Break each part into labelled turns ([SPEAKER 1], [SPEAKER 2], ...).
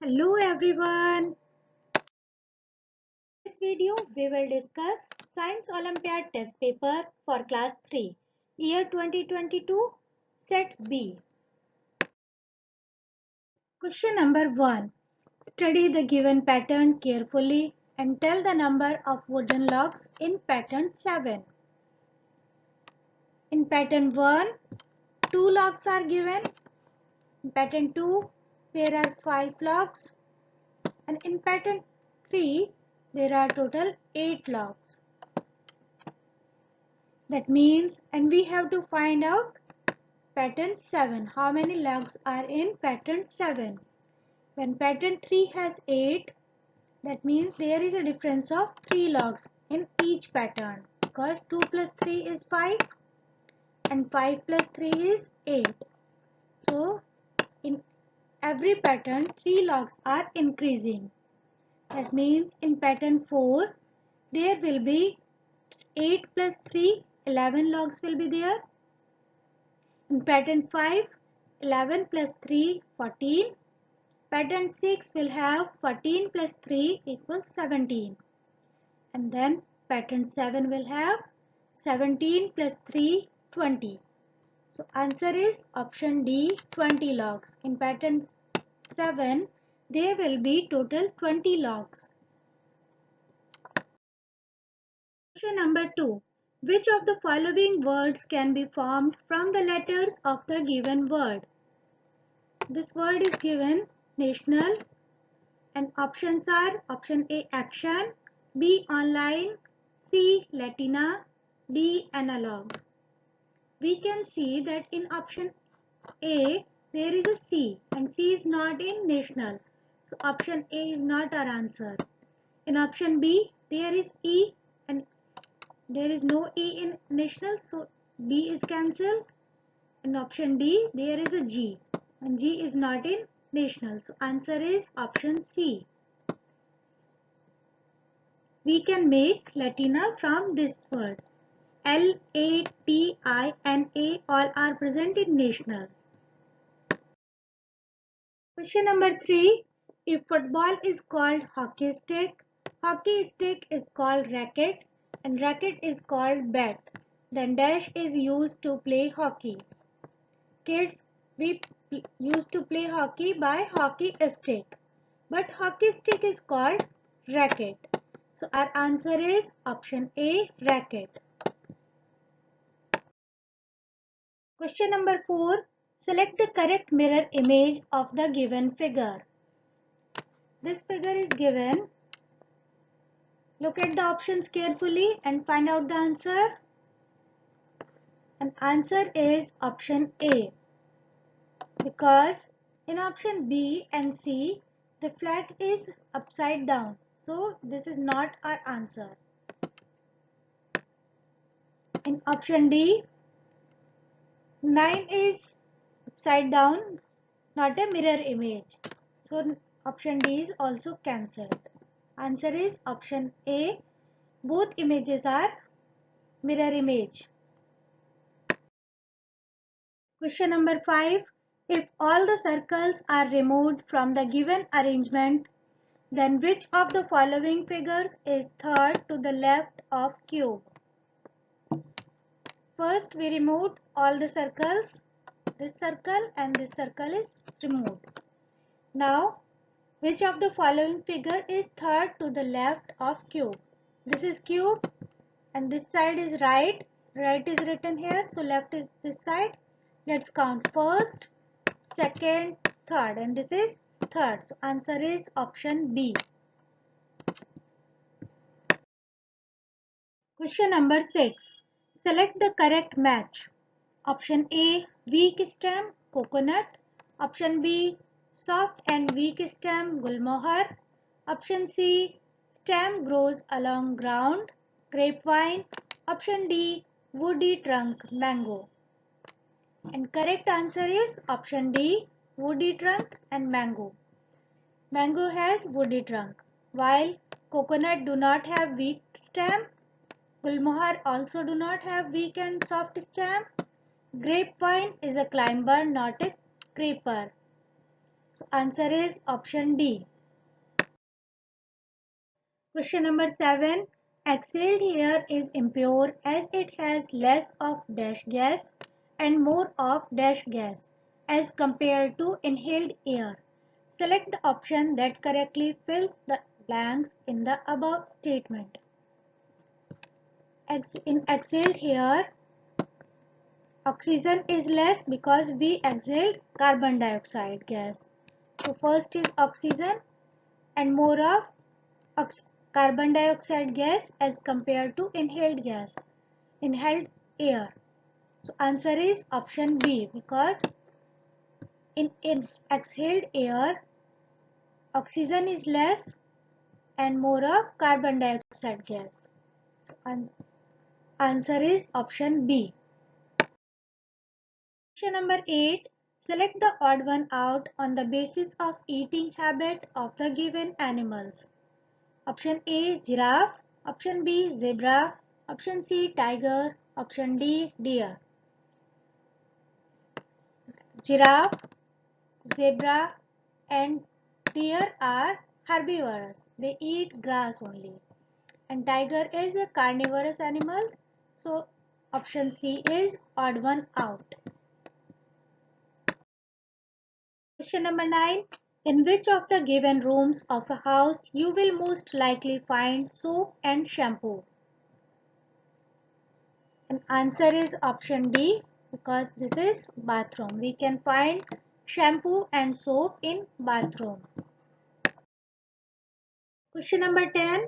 [SPEAKER 1] Hello everyone. In this video we will discuss Science Olympiad test paper for class 3 year 2022 set B. Question number 1. Study the given pattern carefully and tell the number of wooden logs in pattern 7. In pattern 1, 2 logs are given. In pattern 2, there are 5 logs. And in pattern 3, there are total 8 logs. That means, and we have to find out pattern 7. How many logs are in pattern 7? When pattern 3 has 8, that means there is a difference of 3 logs in each pattern. Because 2 plus 3 is 5 and 5 plus 3 is 8. So, in every pattern 3 logs are increasing. That means in pattern 4, there will be 8 plus 3, 11 logs will be there. In pattern 5, 11 plus 3, 14. Pattern 6 will have 14 plus 3 equals 17. And then pattern 7 will have 17 plus 3, 20. So answer is option D, 20 logs. In pattern 7, there will be total 20 logs. Question number 2. Which of the following words can be formed from the letters of the given word? This word is given national and options are option A action, B online, C Latina, D analog. We can see that in option A there is a C and C is not in national. So option A is not our answer. In option B there is E and there is no E in national, so B is cancelled. In option D, there is a G and G is not in national. So answer is option C. We can make Latina from this word. L, A, T, I and A all are present in national. Question number 3. If football is called hockey stick is called racket and racket is called bat, then dash is used to play hockey. Kids, we used to play hockey by hockey stick, but hockey stick is called racket. So our answer is option A, racket. Question number 4. Select the correct mirror image of the given figure. This figure is given. Look at the options carefully and find out the answer. And answer is option A. Because in option B and C, the flag is upside down. So this is not our answer. In option D, 9 is upside down, not a mirror image. So option D is also cancelled. Answer is option A. Both images are mirror image. Question number 5. If all the circles are removed from the given arrangement, then which of the following figures is third to the left of cube? First we removed all the circles. This circle and this circle is removed. Now which of the following figure is third to the left of cube? This is cube and this side is right. Right is written here, so left is this side. Let's count first, second, third, and this is third. So answer is option B. Question number 6. Select the correct match. Option A, weak stem, coconut. Option B, soft and weak stem, gulmohar. Option C, stem grows along ground, grapevine. Option D, woody trunk, mango. And correct answer is option D, woody trunk and mango. Mango has woody trunk, while coconut do not have weak stem. Gulmohar also do not have weak and soft stem. Grapevine is a climber, not a creeper. So answer is option D. Question number 7. Exhaled air is impure as it has less of dash gas and more of dash gas as compared to inhaled air. Select the option that correctly fills the blanks in the above statement. In exhaled air, oxygen is less because we exhaled carbon dioxide gas. So first is oxygen and more of carbon dioxide gas as compared to inhaled air. So answer is option B, because in exhaled air oxygen is less and more of carbon dioxide gas. So answer is option B. Question number 8. Select the odd one out on the basis of eating habit of the given animals. Option A, giraffe. Option B, zebra. Option C, tiger. Option D, deer. Giraffe, zebra and deer are herbivorous. They eat grass only. And tiger is a carnivorous animal. So option C is odd one out. Question number 9. In which of the given rooms of a house you will most likely find soap and shampoo? And answer is option D, because this is bathroom. We can find shampoo and soap in bathroom. Question number 10.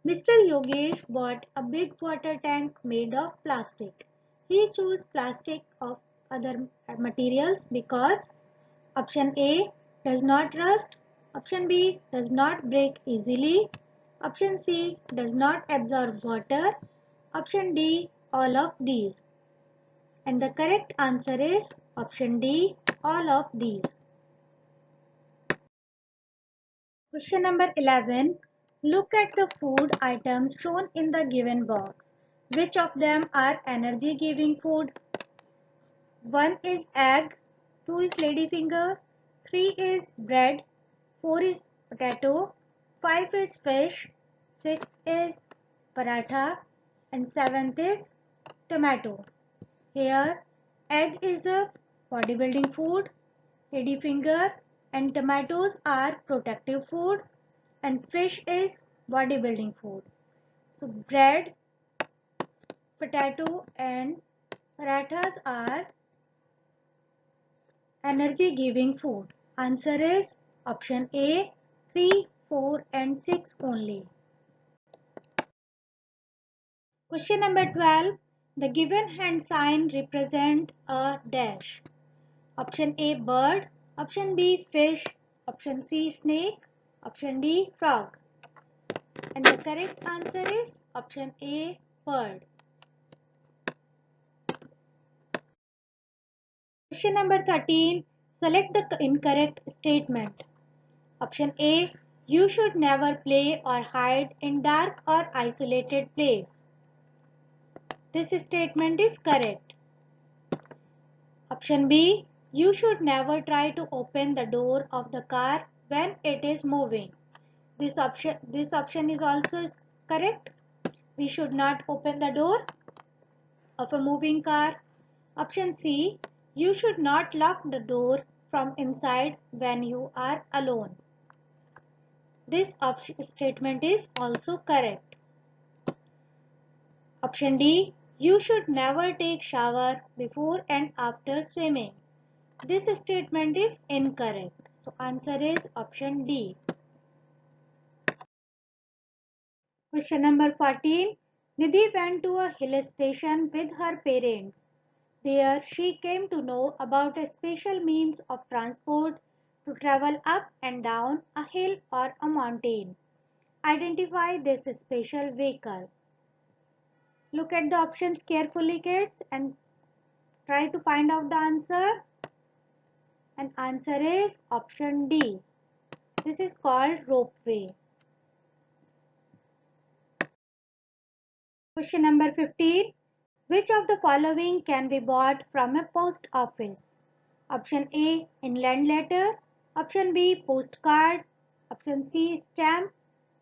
[SPEAKER 1] Mr. Yogesh bought a big water tank made of plastic. He chose plastic of other materials because option A, does not rust. Option B, does not break easily. Option C, does not absorb water. Option D, all of these. And the correct answer is option D, all of these. Question number 11. Look at the food items shown in the given box. Which of them are energy giving food? 1 is egg, 2 is ladyfinger, 3 is bread, 4 is potato, 5 is fish, 6 is paratha, and 7th is tomato. Here, egg is a bodybuilding food, ladyfinger and tomatoes are protective food, and fish is bodybuilding food. So bread, potato and parathas are energy giving food. Answer is option A, 3, 4 and 6 only. Question number 12. The given hand sign represent a dash. Option A, bird. Option B, fish. Option C, snake. Option D, frog. And the correct answer is option A, bird. Question number 13. Select the incorrect statement. Option A. You should never play or hide in dark or isolated place. This statement is correct. Option B. You should never try to open the door of the car when it is moving. This option is also correct. We should not open the door of a moving car. Option C. You should not lock the door from inside when you are alone. This statement is also correct. Option D. You should never take shower before and after swimming. This statement is incorrect. So answer is option D. Question number 14. Nidhi went to a hill station with her parents. There she came to know about a special means of transport to travel up and down a hill or a mountain. Identify this special vehicle. Look at the options carefully, kids, and try to find out the answer. And answer is option D. This is called ropeway. Question number 15. Which of the following can be bought from a post office? Option A, inland letter. Option B, postcard. Option C, stamp.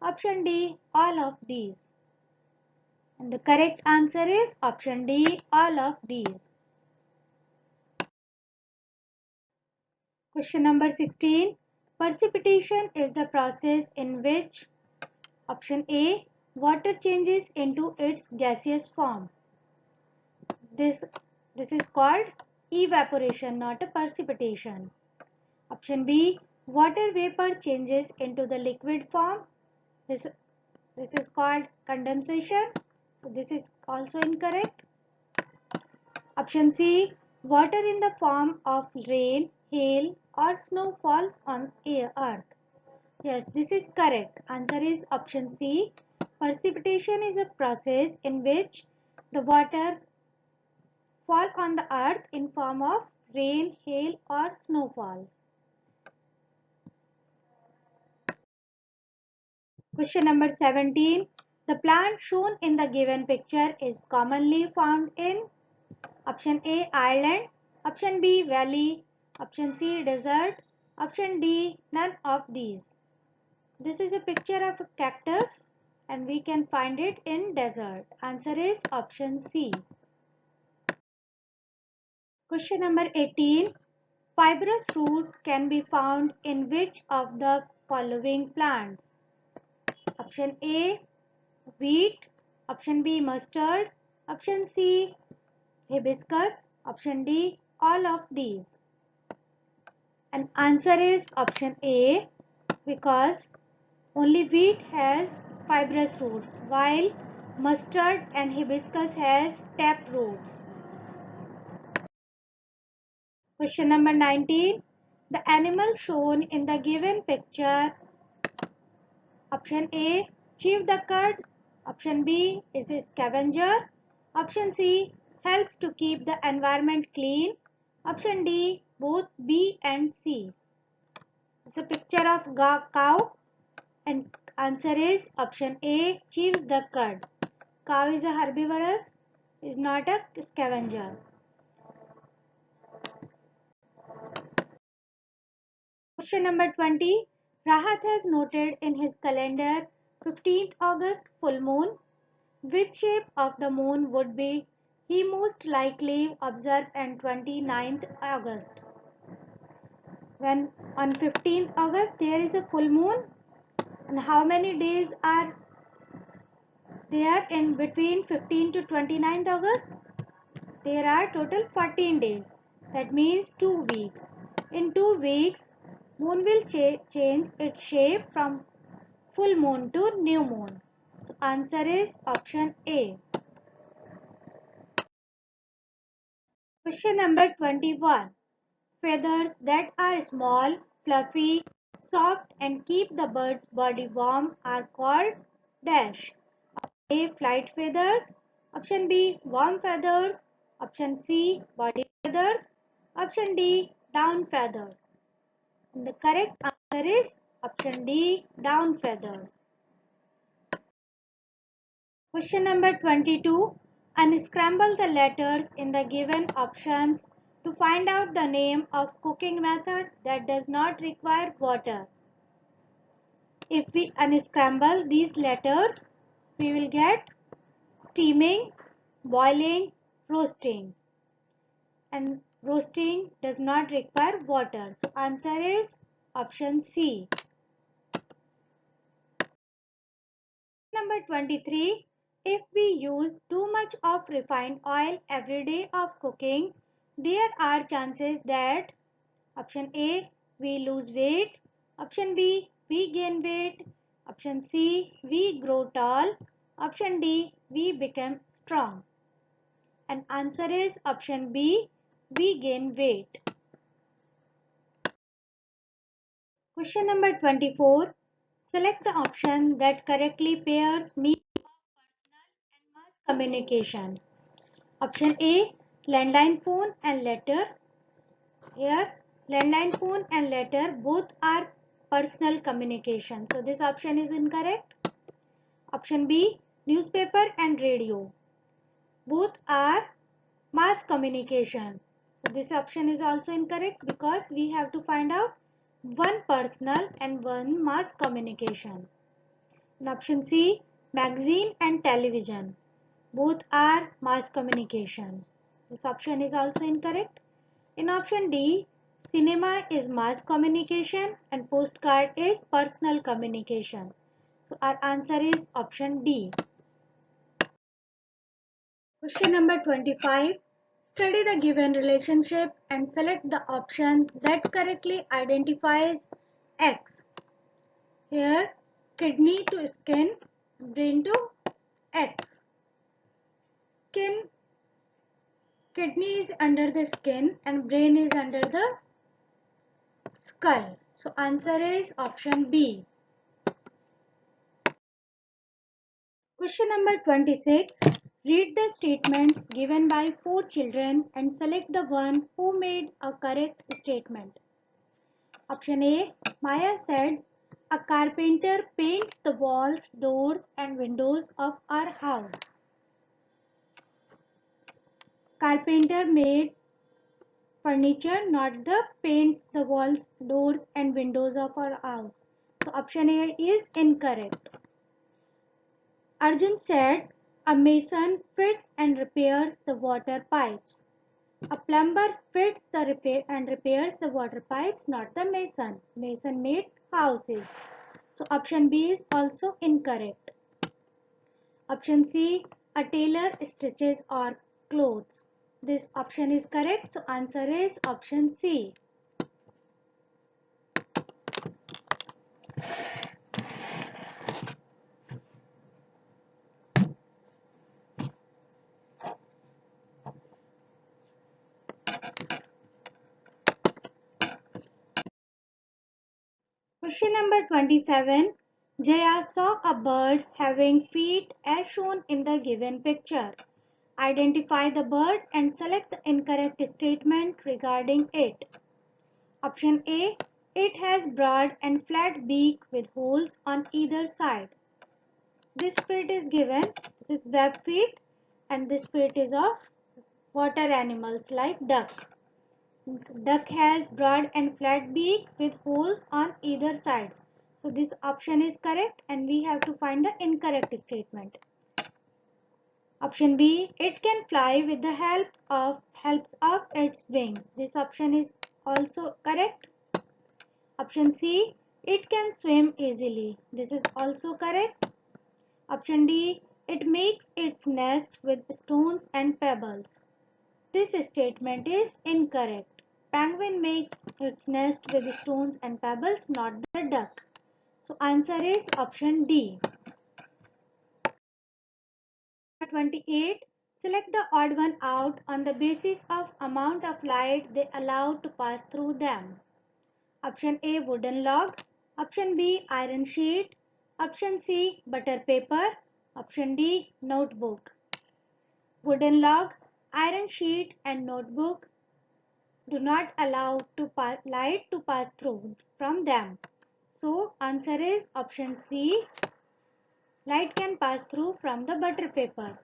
[SPEAKER 1] Option D, all of these. And the correct answer is option D, all of these. Question number 16. Precipitation is the process in which option A, water changes into its gaseous form. This is called evaporation, not a precipitation. Option B, water vapor changes into the liquid form. This is called condensation. So this is also incorrect. Option C, water in the form of rain, hail or snow falls on earth. Yes, this is correct. Answer is option C. Precipitation is a process in which the water fall on the earth in form of rain, hail or snowfalls. Question number 17. The plant shown in the given picture is commonly found in option A, Ireland, option B, valley, option C, desert, option D, none of these. This is a picture of a cactus and we can find it in desert. Answer is option C. Question number 18. Fibrous root can be found in which of the following plants? Option A, wheat, option B, mustard, option C, hibiscus, option D, all of these. And answer is option A, because only wheat has fibrous roots while mustard and hibiscus has tap roots. Question number 19. The animal shown in the given picture, option A, chew the cud, option B is a scavenger, option C, helps to keep the environment clean, option D, both B and C. It's a picture of cow and answer is option A, chews the cud. Cow is a herbivorous, is not a scavenger. Question number 20. Rahat has noted in his calendar 15th August full moon. Which shape of the moon would be he most likely observe on 29th August? When on 15th August there is a full moon, and how many days are there in between 15 to 29th August? There are total 14 days. That means 2 weeks. In 2 weeks, moon will change its shape from full moon to new moon. So answer is option A. Question number 21. Feathers that are small, fluffy, soft and keep the bird's body warm are called dash. A, flight feathers. Option B, warm feathers. Option C, body feathers. Option D, down feathers. And the correct answer is option D, down feathers. Question number 22. Unscramble the letters in the given options to find out the name of cooking method that does not require water. If we unscramble these letters, we will get steaming, boiling, roasting. And roasting does not require water. So answer is option C. Number 23. If we use too much of refined oil every day of cooking, there are chances that option A, we lose weight, option B, we gain weight, option C, we grow tall, option D, we become strong. And answer is option B, we gain weight. Question number 24. Select the option that correctly pairs means of personal and mass communication. Option A, landline phone and letter. Here, landline phone and letter both are personal communication. So this option is incorrect. Option B, newspaper and radio. Both are mass communication. So this option is also incorrect because we have to find out one personal and one mass communication. In option C, magazine and television. Both are mass communication. This option is also incorrect. In option D, cinema is mass communication and postcard is personal communication. So our answer is option D. Question number 25. Study the given relationship and select the option that correctly identifies X. Here, kidney to skin, brain to X. Skin, kidney is under the skin and brain is under the skull. So answer is option B. Question number 26. Read the statements given by 4 children and select the one who made a correct statement. Option A. Maya said, a carpenter paints the walls, doors and windows of our house. Carpenter made furniture, not the paints the walls, doors and windows of our house. So option A is incorrect. Arjun said, a mason fits and repairs the water pipes. A plumber fits and repairs the water pipes, not the mason. Mason made houses. So option B is also incorrect. Option C, a tailor stitches our clothes. This option is correct. So answer is option C. Question number 27. Jaya saw a bird having feet as shown in the given picture. Identify the bird and select the incorrect statement regarding it. Option A. It has broad and flat beak with holes on either side. This feet is given. This is web feet and this feet is of water animals like duck. Duck has broad and flat beak with holes on either sides. So this option is correct and we have to find the incorrect statement. Option B, it can fly with the helps of its wings. This option is also correct. Option C, it can swim easily. This is also correct. Option D, it makes its nest with stones and pebbles. This statement is incorrect. Penguin makes its nest with stones and pebbles, not the duck. So answer is option D. 28. Select the odd one out on the basis of amount of light they allow to pass through them. Option A, wooden log. Option B, iron sheet. Option C, butter paper. Option D, notebook. Wooden log, iron sheet and notebook do not allow light to pass through from them. So answer is option C. Light can pass through from the butter paper.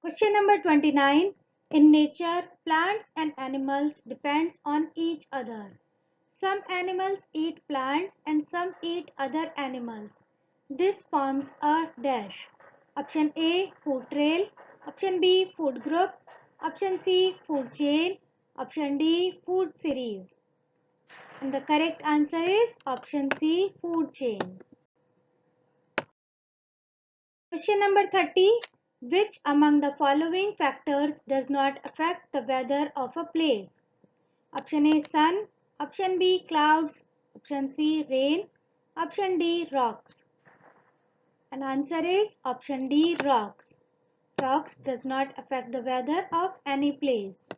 [SPEAKER 1] Question number 29. In nature, plants and animals depends on each other. Some animals eat plants and some eat other animals. This forms a dash. Option A, food trail. Option B, food group. Option C, food chain. Option D, food series. And the correct answer is option C, food chain. Question number 30. Which among the following factors does not affect the weather of a place? Option A, sun. Option B, clouds. Option C, rain. Option D, rocks. And answer is option D, rocks. Rocks does not affect the weather of any place.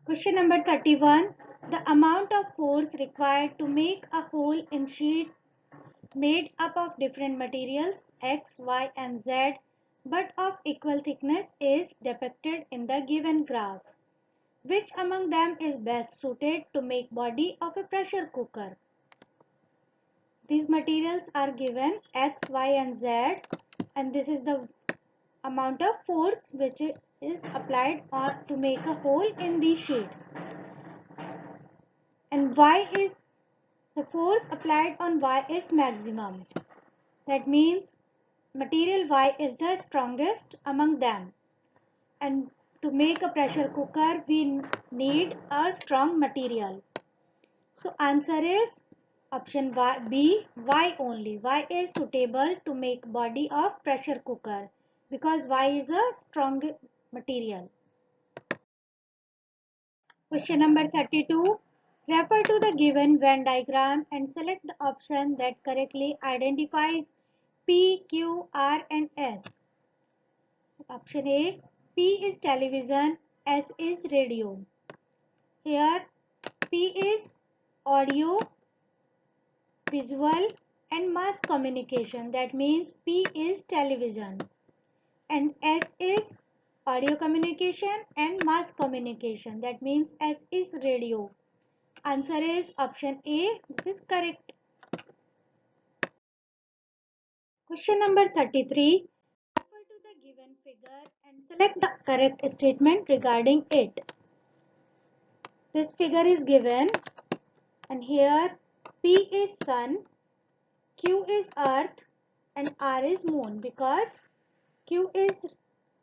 [SPEAKER 1] Question number 31. The amount of force required to make a hole in sheet made up of different materials X, Y and Z but of equal thickness is depicted in the given graph. Which among them is best suited to make body of a pressure cooker? These materials are given X, Y and Z and this is the amount of force which is applied to make a hole in these sheets. the force applied on Y is maximum. That means material Y is the strongest among them. And to make a pressure cooker, we need a strong material. So answer is option B, Y only. Y is suitable to make body of pressure cooker because Y is a strong material. Question number 32. Refer to the given Venn diagram and select the option that correctly identifies P, Q, R and S. Option A. P is television, S is radio. Here P is audio, visual and mass communication. That means P is television. And S is audio communication and mass communication. That means S is radio. Answer is option A. This is correct. Question number 33. Refer to the given figure and select the correct statement regarding it. This figure is given and here P is sun, Q is earth and R is moon because Q is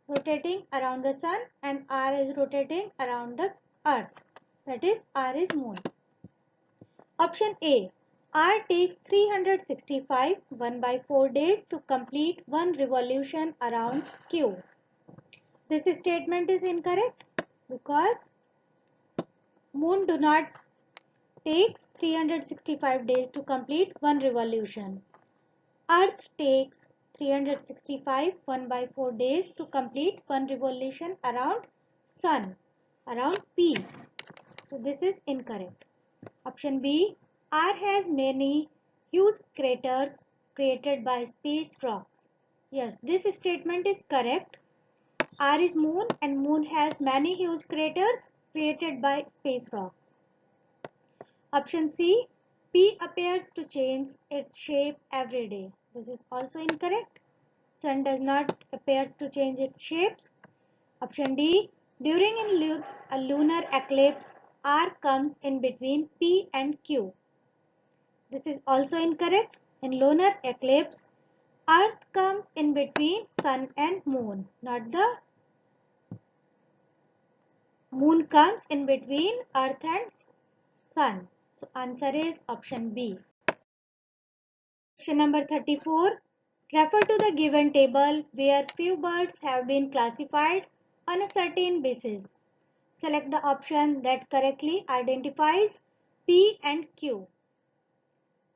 [SPEAKER 1] rotating around the sun and R is rotating around the earth. That is R is moon. Option A. R takes 365 1/4 days to complete one revolution around Q. This statement is incorrect because moon do not takes 365 days to complete one revolution. Earth takes 365 1/4 days to complete one revolution around sun, around P. So this is incorrect. Option B. R has many huge craters created by space rocks. Yes, this statement is correct. R is moon and moon has many huge craters created by space rocks. Option C. P appears to change its shape every day. This is also incorrect. Sun does not appear to change its shapes. Option D. During a lunar eclipse, R comes in between P and Q. This is also incorrect. In lunar eclipse, Earth comes in between Sun and Moon, not the Moon comes in between Earth and Sun. So answer is option B. Question number 34. Refer to the given table where few birds have been classified on a certain basis. Select the option that correctly identifies P and Q.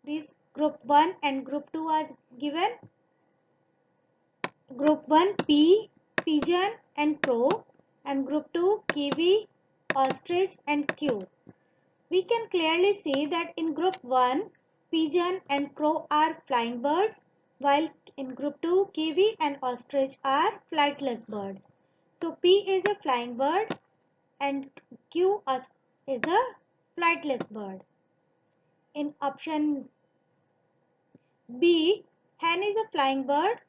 [SPEAKER 1] These group 1 and group 2 are given. Group 1 P, pigeon and crow and group 2 kiwi, ostrich and Q. We can clearly see that in group 1 pigeon and crow are flying birds while in group 2 kiwi and ostrich are flightless birds. So P is a flying bird and Q is a flightless bird. In option B, hen is a flying bird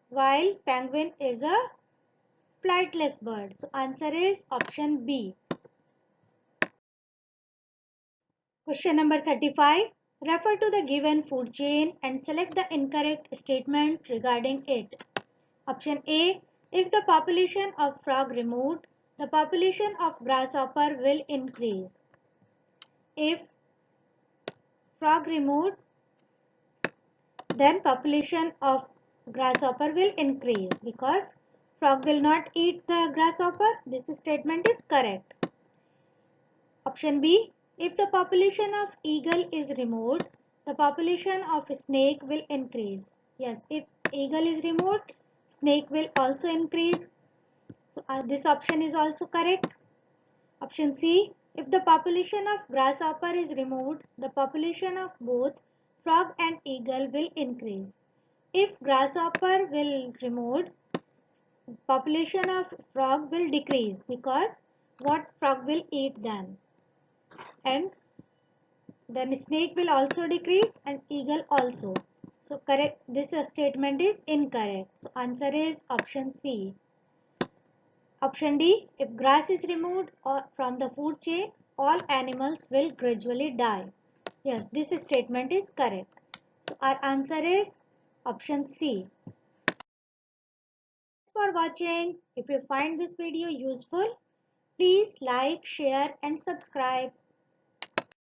[SPEAKER 1] while penguin is a flightless bird. So answer is option B. Question number 35. Refer to the given food chain and select the incorrect statement regarding it. Option A. If the population of frog removed, the population of grasshopper will increase. If frog removed, then population of grasshopper will increase because frog will not eat the grasshopper. This statement is correct. Option B. If the population of eagle is removed, the population of snake will increase. Yes, if eagle is removed, snake will also increase. So this option is also correct. Option C. If the population of grasshopper is removed, the population of both frog and eagle will increase. If grasshopper will removed, population of frog will decrease because what frog will eat them. And then snake will also decrease and eagle also. So correct, this statement is incorrect. So answer is option C. Option D. If grass is removed from the food chain, all animals will gradually die. Yes, this statement is correct. So our answer is option C. Thanks for watching. If you find this video useful, please like, share and subscribe.